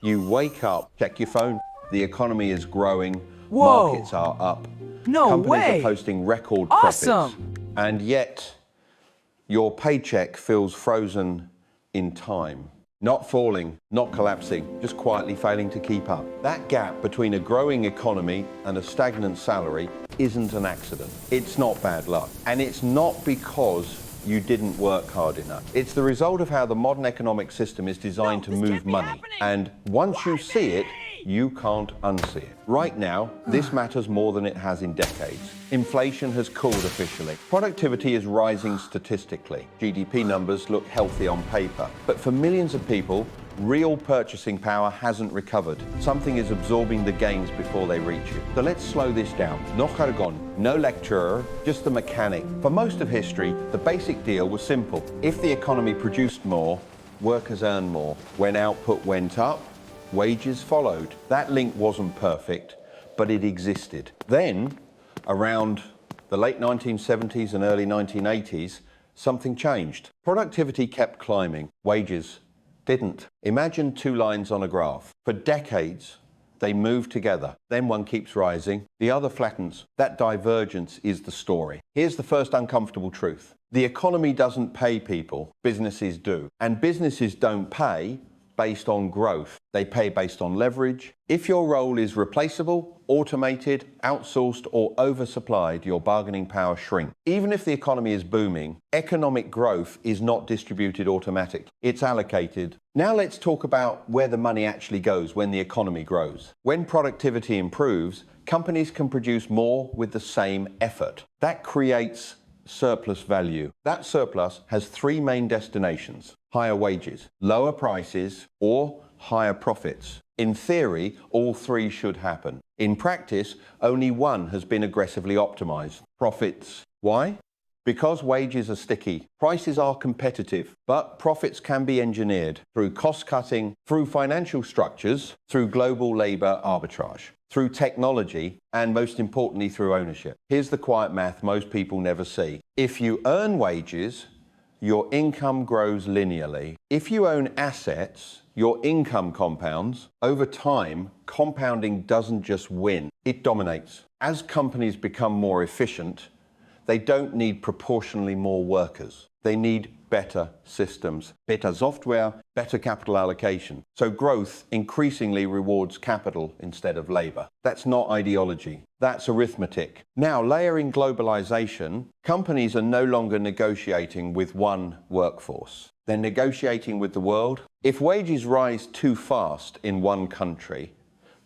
You wake up, check your phone, the economy is growing, Whoa. markets are up, No companies way. are posting record Awesome. profits, and yet your paycheck feels frozen in time. Not falling, not collapsing, just quietly failing to keep up. That gap between a growing economy and a stagnant salary isn't an accident. It's not bad luck. And it's not because you didn't work hard enough. It's the result of how the modern economic system is designed to move money. And once you see it, you can't unsee it. Right now, this matters more than it has in decades. Inflation has cooled officially. Productivity is rising statistically. GDP numbers look healthy on paper. But for millions of people, real purchasing power hasn't recovered. Something is absorbing the gains before they reach you. So let's slow this down. No jargon, no lecturer, just the mechanic. For most of history, the basic deal was simple. If the economy produced more, workers earned more. When output went up, wages followed. That link wasn't perfect, but it existed. Then, around the late 1970s and early 1980s, something changed. Productivity kept climbing, wages didn't. Imagine two lines on a graph. For decades, they move together. Then one keeps rising, the other flattens. That divergence is the story. Here's the first uncomfortable truth. The economy doesn't pay people, businesses do. And businesses don't pay based on growth. They pay based on leverage. If your role is replaceable, automated, outsourced, or oversupplied, your bargaining power shrinks. Even if the economy is booming, economic growth is not distributed automatically. It's allocated. Now let's talk about where the money actually goes when the economy grows. When productivity improves, companies can produce more with the same effort. That creates surplus value. That surplus has three main destinations: higher wages, lower prices, or higher profits. In theory, all three should happen. In practice, only one has been aggressively optimized: profits. Why? Because wages are sticky, prices are competitive, but profits can be engineered through cost cutting, through financial structures, through global labor arbitrage, through technology, and most importantly, through ownership. Here's the quiet math most people never see. If you earn wages, your income grows linearly. If you own assets, your income compounds. Over time, compounding doesn't just win, it dominates. As companies become more efficient, they don't need proportionally more workers. They need better systems, better software, better capital allocation. So growth increasingly rewards capital instead of labor. That's not ideology, that's arithmetic. Now, layering globalization, companies are no longer negotiating with one workforce. They're negotiating with the world. If wages rise too fast in one country,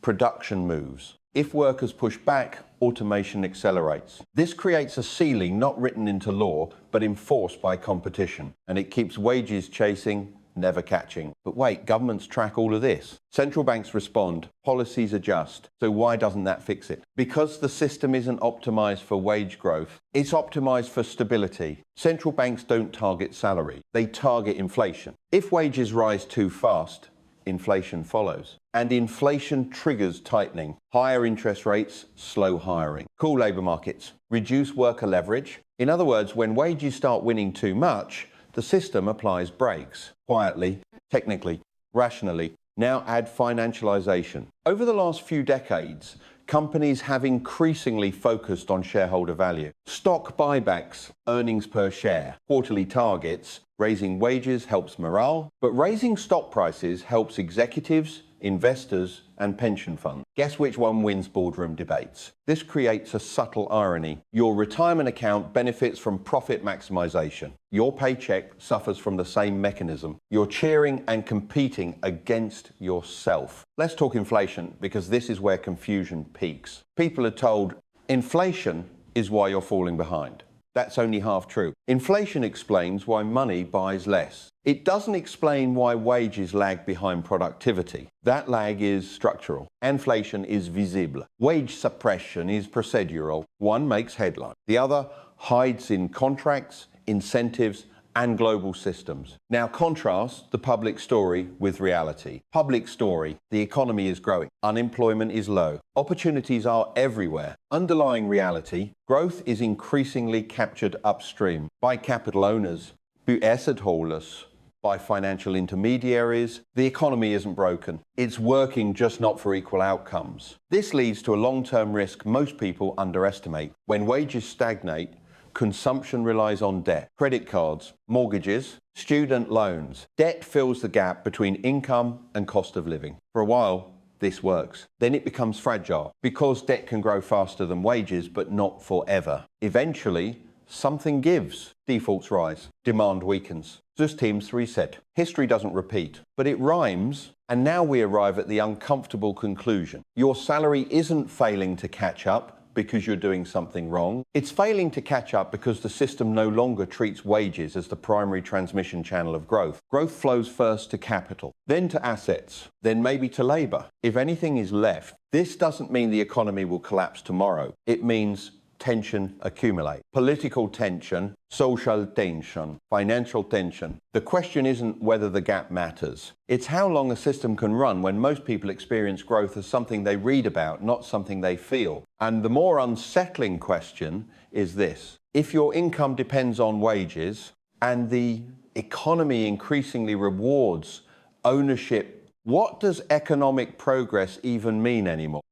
production moves. If workers push back, automation accelerates. This creates a ceiling not written into law, but enforced by competition. And it keeps wages chasing, never catching. But wait, governments track all of this. Central banks respond, policies adjust. So why doesn't that fix it? Because the system isn't optimized for wage growth. It's optimized for stability. Central banks don't target salary. They target inflation. If wages rise too fast, inflation follows. And inflation triggers tightening. Higher interest rates slow hiring. Cool labor markets reduce worker leverage. In other words, when wages start winning too much, the system applies brakes. Quietly, technically, rationally. Now add financialization. Over the last few decades, companies have increasingly focused on shareholder value. Stock buybacks, earnings per share, quarterly targets. Raising wages helps morale, but raising stock prices helps executives, investors, and pension funds. Guess which one wins boardroom debates? This creates a subtle irony. Your retirement account benefits from profit maximization. Your paycheck suffers from the same mechanism. You're cheering and competing against yourself. Let's talk inflation, because this is where confusion peaks. People are told inflation is why you're falling behind. That's only half true. Inflation explains why money buys less. It doesn't explain why wages lag behind productivity. That lag is structural. Inflation is visible. Wage suppression is procedural. One makes headlines. The other hides in contracts, incentives, and global systems. Now contrast the public story with reality. Public story: the economy is growing, unemployment is low, opportunities are everywhere. Underlying reality: growth is increasingly captured upstream by capital owners who asset holders, by financial intermediaries, the economy isn't broken. It's working, just not for equal outcomes. This leads to a long-term risk most people underestimate. When wages stagnate, consumption relies on debt. Credit cards, mortgages, student loans. Debt fills the gap between income and cost of living. For a while, this works. Then it becomes fragile because debt can grow faster than wages, but not forever. Eventually, something gives. Defaults rise. Demand weakens. Systems reset. History doesn't repeat, but it rhymes. And now we arrive at the uncomfortable conclusion. Your salary isn't failing to catch up because you're doing something wrong. It's failing to catch up because the system no longer treats wages as the primary transmission channel of growth. Growth flows first to capital, then to assets, then maybe to labor. If anything is left, this doesn't mean the economy will collapse tomorrow. It means tension accumulate. Political tension, social tension, financial tension. The question isn't whether the gap matters. It's how long a system can run when most people experience growth as something they read about, not something they feel. And the more unsettling question is this. If your income depends on wages and the economy increasingly rewards ownership, what does economic progress even mean anymore?